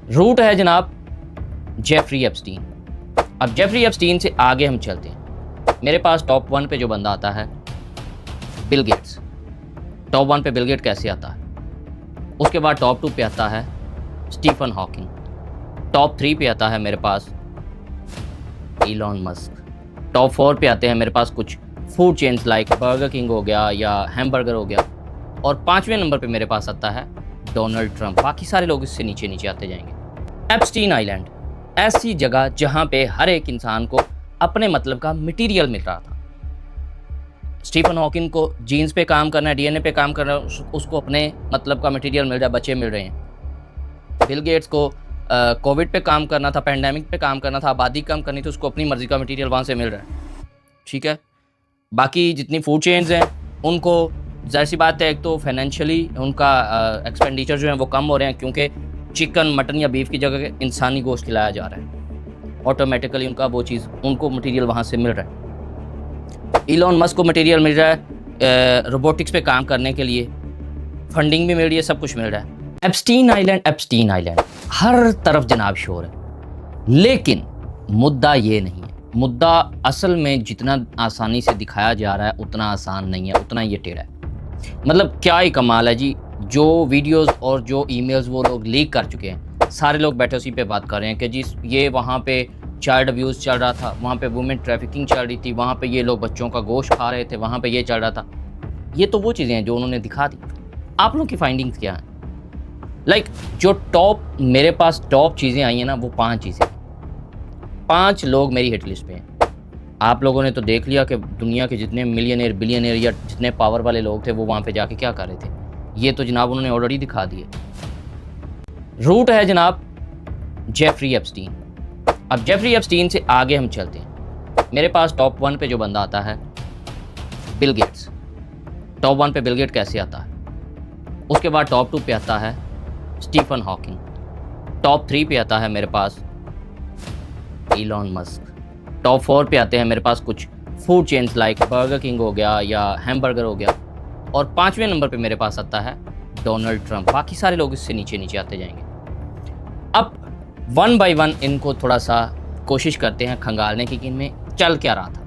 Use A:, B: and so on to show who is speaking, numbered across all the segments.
A: Root है जनाब Jeffrey Epstein. अब जेफरी एप्स्टीन से आगे हम चलते हैं। मेरे पास टॉप 1 पे जो बंदा आता है बिल गेट्स। टॉप 1 पे बिल गेट कैसे आता है? उसके बाद टॉप 2 पे आता है स्टीफन हॉकिंग। टॉप 3 पे आता है मेरे पास इलॉन मस्क। टॉप 4 पे आते हैं मेरे पास कुछ food chains like burger king हो गया या हैमबर्गर हो गया। और 5वें नंबर पे मेरे पास आता है डोनाल्ड ट्रंप। बाकी सारे लोग इससे नीचे नीचे आते जाएंगे। एप्स्टीन आइलैंड ऐसी जगह जहां पे हर एक इंसान को अपने मतलब का मटेरियल मिल रहा था। स्टीफन हॉकिंग को जीन्स पे काम करना है, डीएनए पे काम करना है, उसको अपने मतलब का मटेरियल मिल रहा है, बच्चे मिल रहे हैं। बिल गेट्स को कोविड पे काम करना था, पैंडेमिक पे काम करना था, आबादी कम करनी थी, उसको अपनी मर्जी का मटेरियल वहाँ से मिल रहा है। ठीक है। बाकी जितनी फूड चेन्स हैं उनको ज़ाहिर सी बात है, एक तो फाइनेंशियली उनका एक्सपेंडिचर जो है वो कम हो रहे हैं, क्योंकि चिकन मटन या बीफ की जगह इंसानी गोश्त खिलाया जा रहा है। ऑटोमेटिकली उनका वो चीज़ उनको मटेरियल वहाँ से मिल रहा है। इलॉन मस्क को मटेरियल मिल रहा है रोबोटिक्स पे काम करने के लिए, फंडिंग भी मिल रही है, सब कुछ मिल रहा है। एप्स्टीन आइलैंड हर तरफ जनाब शोर है, लेकिन मुद्दा ये नहीं है। मुद्दा असल में जितना आसानी से दिखाया जा रहा है उतना आसान नहीं है, उतना ये टेढ़ा है। मतलब क्या ही कमाल है जी, जो वीडियोस और जो ईमेल्स वो लोग लीक कर चुके हैं, सारे लोग बैठे उसी पे बात कर रहे हैं कि जी ये वहाँ पे चाइल्ड अब्यूज़ चल रहा था, वहाँ पे वुमेन ट्रैफिकिंग चल रही थी, वहाँ पे ये लोग बच्चों का गोश्त खा रहे थे, वहाँ पे ये चल रहा था। ये तो वो चीज़ें हैं जो उन्होंने दिखा दी। आप लोगों की फाइंडिंग्स क्या हैं? जो टॉप मेरे पास टॉप चीज़ें आई हैं ना, वो 5 चीज़ें, 5 लोग मेरी हिट लिस्ट पे हैं। आप लोगों ने तो देख लिया कि दुनिया के जितने मिलियनेयर बिलियनेयर या जितने पावर वाले लोग थे वो वहाँ पे जाके क्या कर रहे थे, ये तो जनाब उन्होंने ऑलरेडी दिखा दिए। रूट है जनाब जेफरी एप्स्टीन। अब जेफरी एप्स्टीन से आगे हम चलते हैं। मेरे पास टॉप 1 पे जो बंदा आता है बिल गेट्स। टॉप 1 पे बिल गेट कैसे आता है? उसके बाद टॉप 2 पे आता है स्टीफन हॉकिंग। टॉप 3 पे आता है मेरे पास इलॉन मस्क। टॉप 4 पे आते हैं मेरे पास कुछ food chains like burger king हो गया या हैमबर्गर हो गया। और 5वें नंबर पे मेरे पास आता है डोनाल्ड ट्रंप। बाकी सारे लोग इससे नीचे नीचे आते जाएंगे। अब 1 बाय 1 इनको थोड़ा सा कोशिश करते हैं खंगालने की कि इनमें चल क्या रहा था।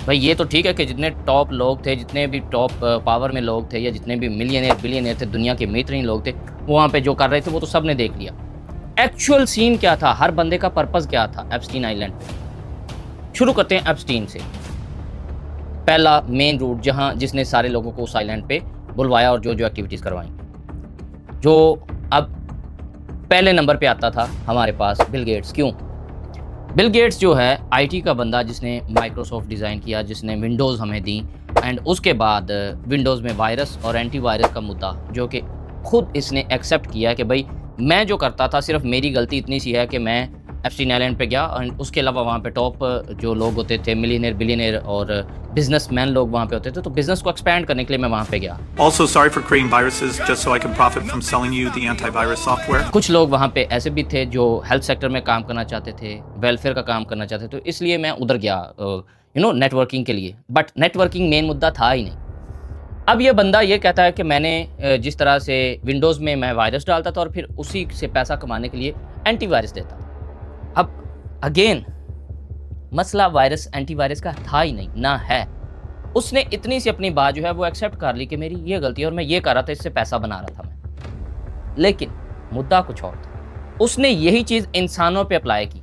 A: भाई ये तो ठीक है कि जितने टॉप लोग थे, जितने भी टॉप पावर में लोग थे, या जितने भी मिलियनेयर बिलियनेयर थे, दुनिया के बेहतरीन लोग थे, वो वहाँ पे जो कर रहे थे वो तो सब ने देख लिया। एक्चुअल सीन क्या था, हर बंदे का पर्पस क्या था एप्स्टीन आइलैंड पे। शुरू करते हैं एप्स्टीन से। पहला मेन रूट जहाँ जिसने सारे लोगों को उस आइलैंड पे बुलवाया और जो जो एक्टिविटीज़ करवाई। जो अब पहले नंबर पे आता था हमारे पास बिल गेट्स। क्यों? बिल गेट्स जो है आईटी का बंदा, जिसने माइक्रोसॉफ्ट डिज़ाइन किया, जिसने विंडोज़ हमें दी, एंड उसके बाद विंडोज़ में वायरस और एंटीवायरस का मुद्दा जो कि खुद इसने एक्सेप्ट किया कि भाई मैं जो करता था सिर्फ मेरी गलती इतनी सी है कि मैं एप्स्टीन आइलैंड पे गया, और उसके अलावा वहाँ पे टॉप जो लोग होते थे मिलियनेयर बिलियनेयर और बिजनेसमैन लोग वहाँ पे होते थे, तो बिज़नेस को एक्सपैंड करने के लिए मैं वहाँ पे गया।
B: Also, sorry for creating viruses just so I can profit from selling you the antivirus software.
A: कुछ लोग वहाँ पे ऐसे भी थे जो हेल्थ सेक्टर में काम करना चाहते थे, वेलफेयर का काम करना चाहते थे, तो इसलिए मैं उधर गया नेटवर्किंग के लिए। बट नेटवर्किंग मेन मुद्दा था ही नहीं। अब ये बंदा ये कहता है कि मैंने जिस तरह से विंडोज़ में मैं वायरस डालता था और फिर उसी से पैसा कमाने के लिए एंटीवायरस देता। अब अगेन मसला वायरस एंटीवायरस का था ही नहीं, ना है। उसने इतनी सी अपनी बात जो है वो एक्सेप्ट कर ली कि मेरी ये गलती है और मैं ये कर रहा था, इससे पैसा बना रहा था मैं। लेकिन मुद्दा कुछ और था। उसने यही चीज़ इंसानों पे अप्लाई की।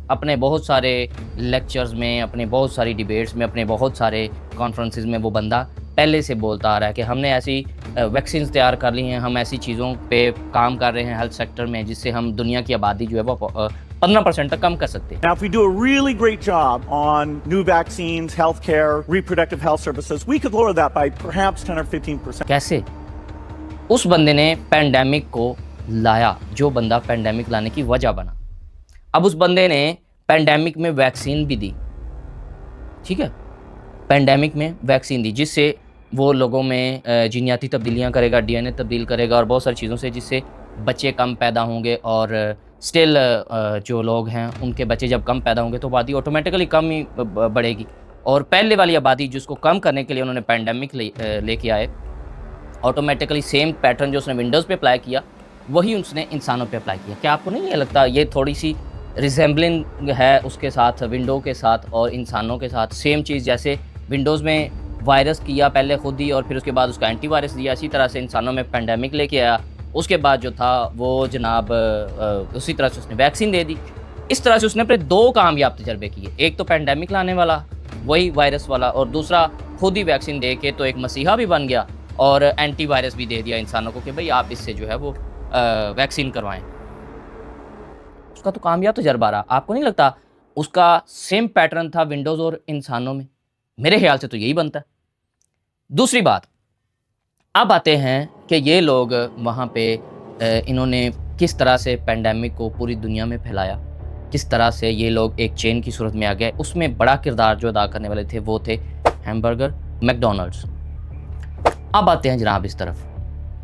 A: अपने बहुत सारे लेक्चर्स में, अपने बहुत सारी डिबेट्स में, अपने बहुत सारे कॉन्फ्रेंसेस में वो बंदा पहले से बोलता आ रहा है कि हमने ऐसी वैक्सीन्स तैयार कर ली हैं, हम ऐसी चीज़ों पे काम कर रहे हैं हेल्थ सेक्टर में जिससे हम दुनिया की आबादी जो है वो 15% तक कम कर सकते हैं।
C: Now, if we do a really great job on new vaccines, healthcare, reproductive health services, we could lower that by perhaps 10 or 15%.
A: कैसे? उस बंदे ने पैंडेमिक को लाया, जो बंदा पैंडेमिक लाने की वजह बना। अब उस बंदे ने पैंडेमिक में वैक्सीन भी दी, ठीक है, पैंडेमिक में वैक्सीन दी जिससे वो लोगों में जीनियाती तब्दीलियाँ करेगा, डीएनए तब्दील करेगा और बहुत सारी चीज़ों से, जिससे बच्चे कम पैदा होंगे। और स्टिल जो लोग हैं उनके बच्चे जब कम पैदा होंगे तो आबादी ऑटोमेटिकली कम ही बढ़ेगी। और पहले वाली आबादी जिसको कम करने के लिए उन्होंने पैंडेमिक लेके आए, ऑटोमेटिकली सेम पैटर्न जो उसने विंडोज़ पे अप्लाई किया वही उसने इंसानों पे अप्लाई किया। क्या आपको नहीं ये लगता ये थोड़ी सी रिजेंबलिंग है उसके साथ, विंडो के साथ और इंसानों के साथ? सेम चीज़ जैसे विंडोज़ में वायरस किया पहले खुद ही और फिर उसके बाद उसका एंटीवायरस दिया, इसी तरह से इंसानों में पेंडेमिक लेके आया, उसके बाद जो था वो जनाब उसी तरह से उसने वैक्सीन दे दी। इस तरह से उसने अपने 2 कामयाब तजर्बे किए, एक तो पेंडेमिक लाने वाला वही वायरस वाला, और दूसरा खुद ही वैक्सीन दे के तो एक मसीहा भी बन गया और एंटीवायरस भी दे दिया इंसानों को कि भाई आप इससे जो है वो वैक्सीन करवाएं। उसका तो कामयाब तजर्बा रहा। आपको नहीं लगता उसका सेम पैटर्न था विंडोज़ और इंसानों में? मेरे ख्याल से तो यही बनता है। दूसरी बात, अब आते हैं कि ये लोग वहाँ पे इन्होंने किस तरह से पेंडेमिक को पूरी दुनिया में फैलाया, किस तरह से ये लोग एक चेन की सूरत में आ गए। उसमें बड़ा किरदार जो अदा करने वाले थे वो थे हैमबर्गर, मैकडॉनल्ड्स। अब आते हैं जनाब इस तरफ,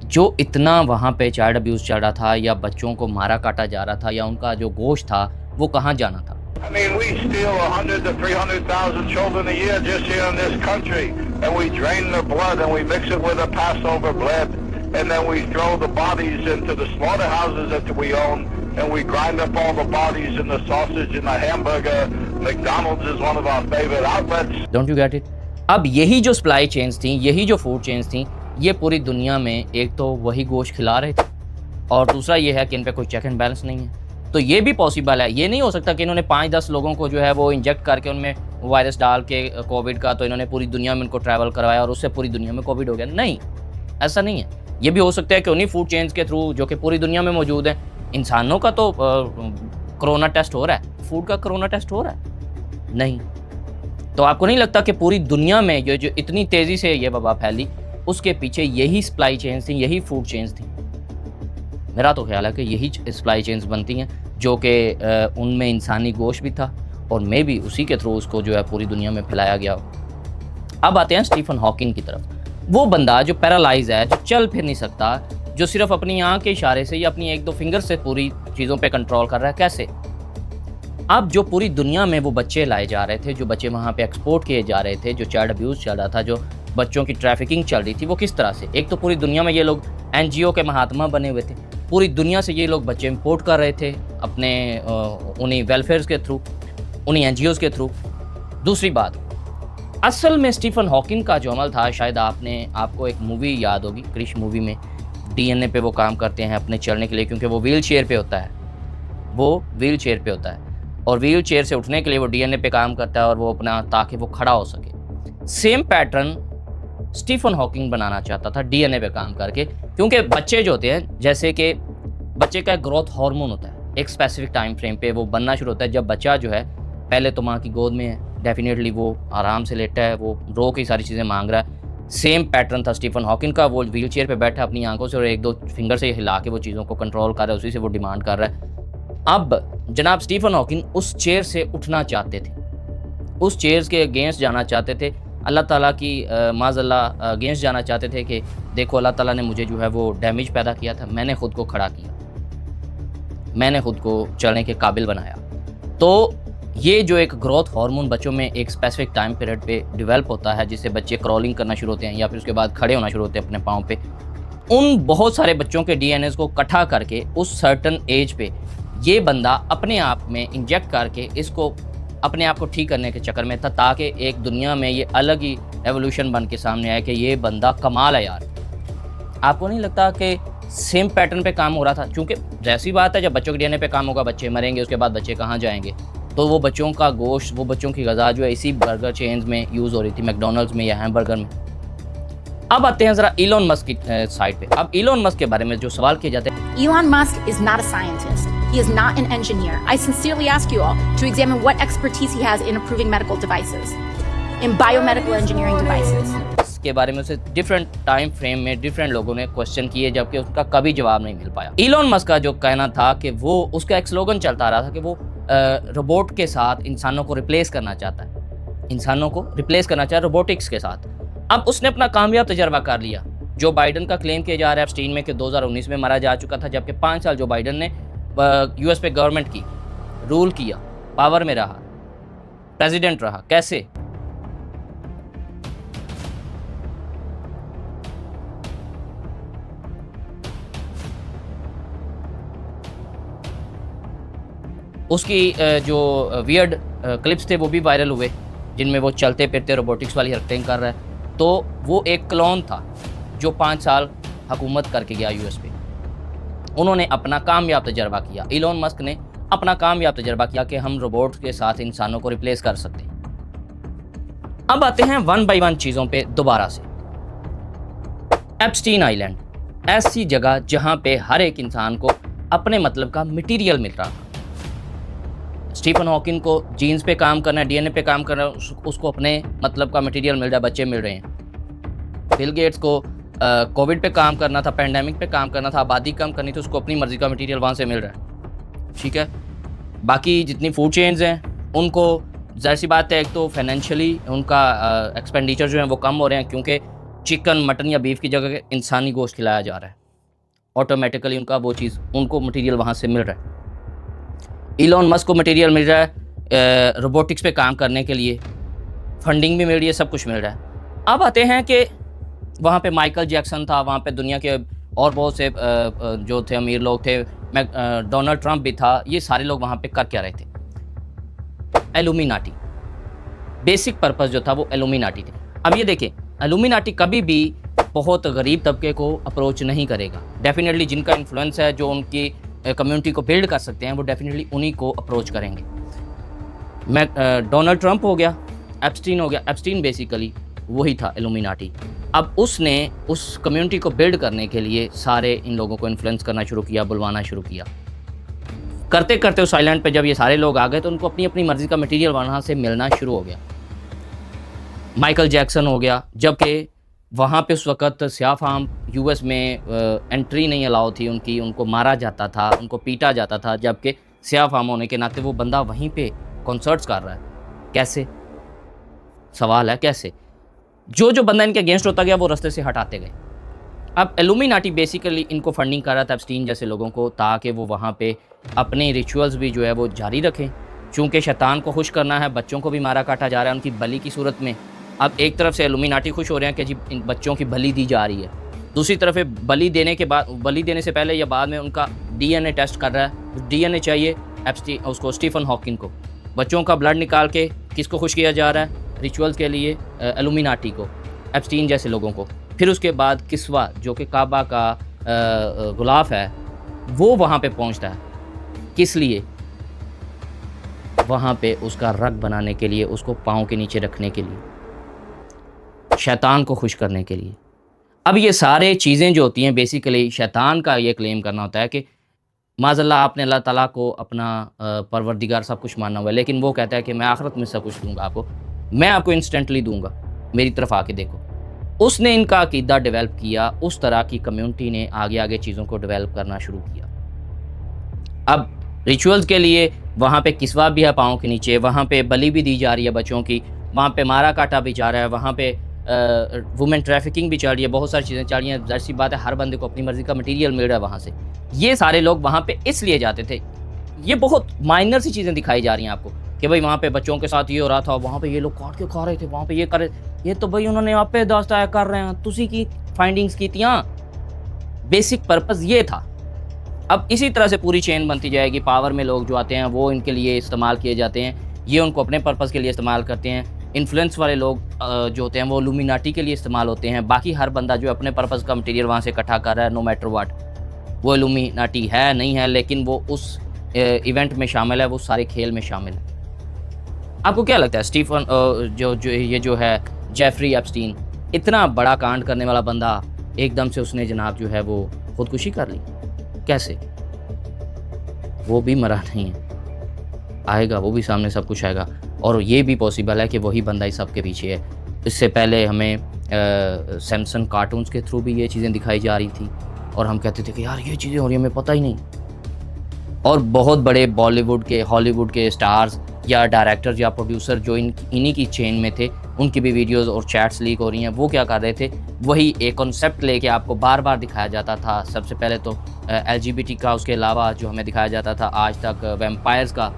A: जो इतना वहाँ पे चाइल्ड अब्यूज़ चल रहा था या बच्चों को मारा काटा जा रहा था या उनका जो गोश्त था वो कहाँ जाना था?
D: I mean, we steal 100 to 300,000 children a year just here in this country, and we drain their blood and we mix it with the Passover bread, and then we throw the bodies into the slaughterhouses that we own, and we grind up all the bodies in the sausage and the hamburger. McDonald's is one of our favorite outlets.
A: Don't you get it? अब यही जो supply chains थी, यही जो food chains थी, ये पूरी दुनिया में एक तो वही गोश्त खिला रहे थे और दूसरा ये है कि इन पे कोई चेक एंड बैलेंस नहीं है। तो ये भी पॉसिबल है। ये नहीं हो सकता कि इन्होंने 5-10 लोगों को जो है वो इंजेक्ट करके उनमें वायरस डाल के कोविड का तो इन्होंने पूरी दुनिया में उनको ट्रैवल करवाया और उससे पूरी दुनिया में कोविड हो गया। नहीं, ऐसा नहीं है। ये भी हो सकता है कि उन्हीं फूड चेन्स के थ्रू जो कि पूरी दुनिया में मौजूद हैं, इंसानों का तो कोरोना टेस्ट हो रहा है, फूड का कोरोना टेस्ट हो रहा है? नहीं। तो आपको नहीं लगता कि पूरी दुनिया में जो इतनी तेज़ी से ये वबा फैली उसके पीछे यही सप्लाई चेन्स थी, यही फूड चेन्स थी? मेरा तो ख्याल है कि यही सप्लाई चेन्स बनती हैं जो कि उनमें इंसानी गोश्त भी था और मे भी उसी के थ्रू उसको जो है पूरी दुनिया में फैलाया गया हो। अब आते हैं स्टीफन हॉकिंग की तरफ। वो बंदा जो पैरालाइज है, जो चल फिर नहीं सकता, जो सिर्फ अपनी आँख के इशारे से या अपनी 1-2 फिंगर से पूरी चीज़ों पे कंट्रोल कर रहा है, कैसे? अब जो पूरी दुनिया में वो बच्चे लाए जा रहे थे, जो बच्चे वहाँ पे एक्सपोर्ट किए जा रहे थे, जो चाइल्ड अब्यूज़ चल रहा था, जो बच्चों की ट्रैफिकिंग चल रही थी, वो किस तरह से? एक तो पूरी दुनिया में ये लोग NGO के महात्मा बने हुए थे, पूरी दुनिया से ये लोग बच्चे इंपोर्ट कर रहे थे अपने उन्हीं वेलफेयर्स के थ्रू, उन्हीं NGOs के थ्रू। दूसरी बात, असल में स्टीफन हॉकिंग का जो अमल था, शायद आपको एक मूवी याद होगी, क्रिश मूवी में DNA पे वो काम करते हैं अपने चलने के लिए, क्योंकि वो व्हील चेयर पे होता है, वो व्हील चेयर पे होता है और व्हील चेयर से उठने के लिए वो DNA पे काम करता है और वो अपना ताकि वो खड़ा हो सके। सेम पैटर्न स्टीफन हॉकिंग बनाना चाहता था DNA पे काम करके, क्योंकि बच्चे जो होते हैं, जैसे कि बच्चे का ग्रोथ हार्मोन होता है, एक स्पेसिफिक टाइम फ्रेम पे वो बनना शुरू होता है। जब बच्चा जो है पहले तो माँ की गोद में है, डेफिनेटली वो आराम से लेटा है, वो रो की सारी चीज़ें मांग रहा है। सेम पैटर्न था स्टीफन हॉकिंग का, वो व्हील चेयर पर बैठा अपनी आंखों से और 1-2 फिंगर से हिला के वो चीज़ों को कंट्रोल कर रहा है, उसी से वो डिमांड कर रहा है। अब जनाब स्टीफन हॉकिंग उस चेयर से उठना चाहते थे, उस चेयर्स के अगेंस्ट जाना चाहते थे, अल्लाह ताला की माज़अल्लाह अगेंस्ट जाना चाहते थे कि देखो अल्लाह ताला ने मुझे जो है वो डैमेज पैदा किया था, मैंने ख़ुद को खड़ा किया, मैंने ख़ुद को चलने के काबिल बनाया। तो ये जो एक ग्रोथ हार्मोन बच्चों में एक स्पेसिफिक टाइम पीरियड पे डेवलप होता है, जिससे बच्चे क्रॉलिंग करना शुरू होते हैं या फिर उसके बाद खड़े होना शुरू होते हैं अपने पाँव पे, उन बहुत सारे बच्चों के DNAs को इकट्ठा करके उस सर्टन एज पे ये बंदा अपने आप में इंजेक्ट करके इसको अपने आप को ठीक करने के चक्कर में था, ताकि एक दुनिया में ये अलग ही एवोल्यूशन बन के सामने आया कि ये बंदा कमाल है यार। आपको नहीं लगता कि सेम पैटर्न पे काम हो रहा था? क्योंकि जैसी बात है, जब बच्चों के DNA पे काम होगा बच्चे मरेंगे, उसके बाद बच्चे कहाँ जाएंगे? तो वो बच्चों का गोश्त, वो बच्चों की ग़िज़ा जो है इसी बर्गर चेन्स में यूज़ हो रही थी, मैकडॉनल्ड्स में या हैमबर्गर में। अब आते हैं ज़रा इलॉन मस्क की साइड पे। अब इलॉन मस्क के बारे में जो सवाल किए जाते हैं,
E: Elon Musk is not a scientist. He is not an engineer. I sincerely ask you all to examine what expertise he has in approving medical devices, in biomedical engineering devices.
A: इसके बारे में उसे डिफरेंट टाइम फ्रेम में different लोगों ने question किए, जबकि उसका कभी जवाब नहीं मिल पाया। इलॉन मस्क का जो कहना था कि वो, उसका एक स्लोगन चलता रहा था कि वो रोबोट के साथ इंसानों को रिप्लेस करना चाहता है, इंसानों को रिप्लेस करना चाहता है रोबोटिक्स के साथ। अब उसने अपना कामयाब तजर्बा कर लिया। जो बाइडन का क्लेम किया जा रहा है एप्स्टीन में कि 2019 में मारा जा चुका था, जबकि 5 साल जो बाइडन ने US पे गवर्नमेंट की रूल किया, पावर में रहा, प्रेसिडेंट रहा, कैसे? उसकी जो वियर्ड क्लिप्स थे वो भी वायरल हुए, जिनमें वो चलते फिरते रोबोटिक्स वाली हरकतें कर रहा है। तो वो एक क्लोन था जो 5 साल हुकूमत करके गया यूएस पे। उन्होंने अपना कामयाब तजर्बा किया, इलोन मस्क ने अपना कामयाब तजर्बा किया कि हम रोबोट के साथ इंसानों को रिप्लेस कर सकते हैं। अब आते हैं 1 बाय 1 चीज़ों पे दोबारा से। एप्स्टीन आइलैंड, ऐसी जगह जहां पे हर एक इंसान को अपने मतलब का मटेरियल मिल रहा था। स्टीफन हॉकिंग को जीन्स पे काम करना है, डीएनए पे काम करना है, उसको अपने मतलब का मटेरियल मिल रहा है, बच्चे मिल रहे हैं। बिल गेट्स को कोविड पे काम करना था, पेंडेमिक पे काम करना था, आबादी कम करनी थी, उसको अपनी मर्जी का मटेरियल वहाँ से मिल रहा है। ठीक है, बाकी जितनी फूड चेन्स हैं उनको ज़ाहिर सी बात है, एक तो फाइनेंशियली उनका एक्सपेंडिचर जो है वो कम हो रहे हैं, क्योंकि चिकन मटन या बीफ की जगह इंसानी गोश्त खिलाया जा रहा है। ऑटोमेटिकली उनका वो चीज़, उनको मटेरियल वहाँ से मिल रहा है। इलॉन मस्क को मटेरियल मिल रहा है रोबोटिक्स पे काम करने के लिए, फंडिंग भी मिल रही है, सब कुछ मिल रहा है। अब आते हैं कि वहाँ पे माइकल जैक्सन था, वहाँ पे दुनिया के और बहुत से जो थे अमीर लोग थे, डोनाल्ड ट्रंप भी था। ये सारे लोग वहाँ पे कर क्या रहे थे? एलुमिनाटी, बेसिक पर्पस जो था वो एलुमिनाटी थे। अब ये देखें, एलुमिनाटी कभी भी बहुत गरीब तबके को अप्रोच नहीं करेगा। डेफिनेटली जिनका इन्फ्लुएंस है, जो उनकी कम्युनिटी को बिल्ड कर सकते हैं, वो डेफिनेटली उन्हीं को अप्रोच करेंगे। डोनाल्ड ट्रंप हो गया, एप्स्टीन हो गया। एप्स्टीन बेसिकली वही था एलुमिनाटी। अब उसने उस कम्युनिटी को बिल्ड करने के लिए सारे इन लोगों को इन्फ्लुएंस करना शुरू किया, बुलवाना शुरू किया। करते करते उस आइलैंड पे जब ये सारे लोग आ गए तो उनको अपनी अपनी मर्जी का मटेरियल वहाँ से मिलना शुरू हो गया। माइकल जैक्सन हो गया, जबकि वहाँ पे उस वक़्त स्याह फाम यूएस में एंट्री नहीं अलाउ थी उनकी, उनको मारा जाता था, उनको पीटा जाता था, जबकि स्याह फाम होने के नाते वो बंदा वहीं पे कॉन्सर्ट्स कर रहा है। कैसे? सवाल है कैसे? जो बंदा इनके अगेंस्ट होता गया वो रास्ते से हटाते गए। अब एलुमिनाटी बेसिकली इनको फंडिंग कर रहा था, एप्स्टीन जैसे लोगों को, ताकि वो वहाँ पे अपने रिचुअल्स भी जो है वो जारी रखें। चूँकि शैतान को खुश करना है, बच्चों को भी मारा काटा जा रहा है उनकी बलि की सूरत में। अब एक तरफ से एलुमिनाटी खुश हो रहे हैं कि जी इन बच्चों की बलि दी जा रही है, दूसरी तरफ बलि देने से पहले या बाद में उनका डीएनए टेस्ट कर रहा है। डीएनए चाहिए उसको स्टीफन हॉकिंग को, बच्चों का ब्लड निकाल के किसको खुश किया जा रहा है? रिचुअल्स के लिए एलुमिनाटी को, एप्स्टीन जैसे लोगों को। फिर उसके बाद किस्वा जो कि काबा का गुलाफ है, वो वहाँ पे पहुँचता है। किस लिए? वहाँ पे उसका रग बनाने के लिए, उसको पाँव के नीचे रखने के लिए, शैतान को खुश करने के लिए। अब ये सारे चीज़ें जो होती हैं बेसिकली शैतान का ये क्लेम करना होता है कि माज़अल्लाह आपने अल्लाह ताला को अपना परवरदिगार सब कुछ मानना हुआ है, लेकिन वो कहता है कि मैं आखिरत में सब कुछ दूंगा आपको, मैं आपको इंस्टेंटली दूंगा, मेरी तरफ आके देखो। उसने इनका अकीदा डेवलप किया, उस तरह की कम्युनिटी ने आगे आगे चीज़ों को डेवलप करना शुरू किया। अब रिचुअल्स के लिए वहाँ पे किस्वा भी है पाँव के नीचे, वहाँ पे बलि भी दी जा रही है बच्चों की, वहाँ पे मारा काटा भी जा रहा है, वहाँ पे वुमेन ट्रैफिकिंग भी चल रही है, बहुत सारी चीज़ें चल रही हैं। ज़ाहिर सी बात है हर बंदे को अपनी मर्ज़ी का मटेरियल मिल रहा है वहाँ से। ये सारे लोग वहाँ पे इसलिए जाते थे। ये बहुत माइनर सी चीज़ें दिखाई जा रही हैं आपको कि भाई वहाँ पे बच्चों के साथ ये हो रहा था, वहाँ पे ये लोग काट के खा रहे थे, वहाँ पे ये कर रहे, ये तो भाई उन्होंने आप पे दास्ताया कर रहे हैं, तुसी की फाइंडिंग्स की थी। बेसिक पर्पज़ ये था। अब इसी तरह से पूरी चेन बनती जाएगी। पावर में लोग जो आते हैं वो इनके लिए इस्तेमाल किए जाते हैं, ये उनको अपने पर्पज़ के लिए इस्तेमाल करते हैं। इन्फ्लुएंस वाले लोग जो होते हैं वो लुमिनाटी के लिए इस्तेमाल होते हैं। बाकी हर बंदा जो अपने पर्पज़ का मटेरियल वहाँ से इकट्ठा कर रहा है, नो मैटर व्हाट, वो लुमिनाटी है नहीं है, लेकिन वो उस इवेंट में शामिल है, वो सारे खेल में शामिल है। आपको क्या लगता है स्टीफन जो है जेफरी एप्स्टीन, इतना बड़ा कांड करने वाला बंदा, एकदम से उसने जनाब जो है वो खुदकुशी कर ली? कैसे? वो भी मरा नहीं है, आएगा, वो भी सामने सब कुछ आएगा। और ये भी पॉसिबल है कि वही बंदा इस सब के पीछे है। इससे पहले हमें सैमसन कार्टून्स के थ्रू भी ये चीज़ें दिखाई जा रही थी और हम कहते थे कि यार ये चीज़ें हो रही हैं, हमें पता ही नहीं। और बहुत बड़े बॉलीवुड के, हॉलीवुड के स्टार्स या डायरेक्टर या प्रोड्यूसर जो इन्हीं की चेन में थे, उनकी भी वीडियोस और चैट्स लीक हो रही हैं। वो क्या कर रहे थे? वही एक कॉन्सेप्ट लेके आपको बार बार दिखाया जाता था। सबसे पहले तो LGBT का, उसके अलावा जो हमें दिखाया जाता था आज तक वैम्पायर्स का,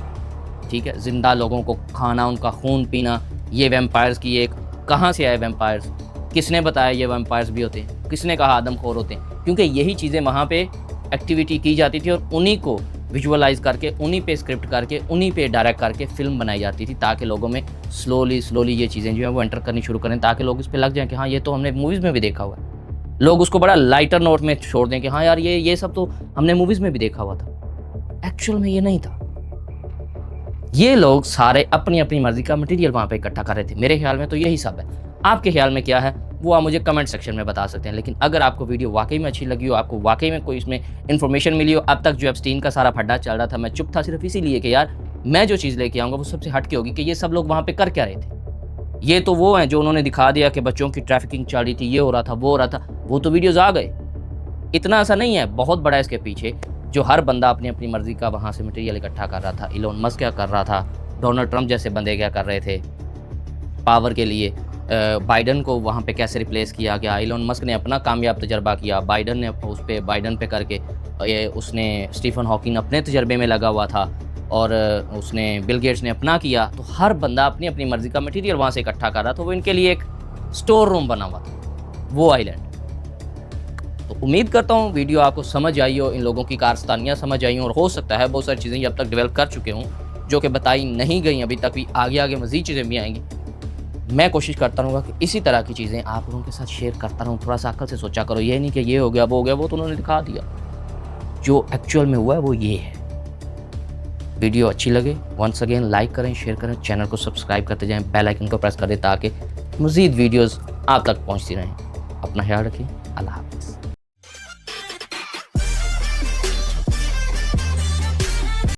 A: ठीक है, ज़िंदा लोगों को खाना, उनका खून पीना। ये वैम्पायर्स की एक कहाँ से आए वैम्पायर्स? किसने बताया ये वैम्पायर्स भी होते हैं? किसने कहा आदमखोर होते हैं? क्योंकि यही चीज़ें वहाँ पे एक्टिविटी की जाती थी और उन्हीं को विजुअलाइज करके, उन्हीं पे स्क्रिप्ट करके, उन्हीं पे डायरेक्ट करके फिल्म बनाई जाती थी, ताकि लोगों में स्लोली ये चीज़ें जो है वो एंटर करनी शुरू करें, ताकि लोग इस पे लग जाएं कि हाँ ये तो हमने मूवीज़ में भी देखा हुआ है। लोग उसको बड़ा लाइटर नोट में छोड़ दें कि हाँ यार ये सब तो हमने मूवीज़ में भी देखा हुआ था। एक्चुअल में ये नहीं था। ये लोग सारे अपनी अपनी मर्जी का मटेरियल वहाँ पे इकट्ठा कर रहे थे। मेरे ख्याल में तो यही सब है। आपके ख्याल में क्या है वो आप मुझे कमेंट सेक्शन में बता सकते हैं। लेकिन अगर आपको वीडियो वाकई में अच्छी लगी हो, आपको वाकई में कोई इसमें इन्फॉर्मेशन मिली हो, अब तक जो एप्स्टीन का सारा फड्डा चल रहा था, मैं चुप था सिर्फ इसीलिए कि यार मैं जो चीज़ लेके आऊँगा वो सबसे हट के होगी कि ये सब लोग वहाँ पे कर क्या रहे थे। ये तो वो हैं जो उन्होंने दिखा दिया कि बच्चों की ट्रैफिकिंग चल रही थी, ये हो रहा था, वो हो रहा था, वो तो वीडियोज़ आ गए। इतना ऐसा नहीं है, बहुत बड़ा इसके पीछे जो हर बंदा अपनी अपनी मर्जी का वहाँ से मटेरियल इकट्ठा कर रहा था। इलोन मस्क क्या कर रहा था, डोनाल्ड ट्रंप जैसे बंदे क्या कर रहे थे पावर के लिए, बाइडन को वहाँ पे कैसे रिप्लेस किया गया। इलोन मस्क ने अपना कामयाब तजर्बा किया, बाइडन ने उस पर बाइडन पे करके ये उसने स्टीफन हॉकिंग अपने तजर्बे में लगा हुआ था और उसने बिल गेट्स ने अपना किया। तो हर बंदा अपनी अपनी मर्ज़ी का मटेरियल वहाँ से इकट्ठा कर रहा था। वो इनके लिए एक स्टोर रूम बना हुआ था, वो आइलैंड। तो उम्मीद करता हूँ वीडियो आपको समझ आई हो, इन लोगों की कारस्तानियाँ समझ आई हों, और हो सकता है बहुत सारी चीज़ें ये अब तक डेवलप कर चुके हों जो कि बताई नहीं गई अभी तक, भी आगे मज़ीद चीज़ें भी आएंगी। मैं कोशिश करता रहूँगा कि इसी तरह की चीज़ें आप लोगों के साथ शेयर करता रहूँ। थोड़ा सा अक्ल से सोचा करो, ये नहीं कि ये हो गया वो हो गया, वो तो उन्होंने दिखा दिया। जो एक्चुअल में हुआ है वो ये है। वीडियो अच्छी लगे वंस अगेन लाइक करें, शेयर करें, चैनल को सब्सक्राइब करते जाएं, बेल आइकन को प्रेस कर दें ताकि मज़ीद वीडियोज़ आप तक पहुँचती रहें। अपना ख्याल रखिए। अल्लाह हाफ़िज़।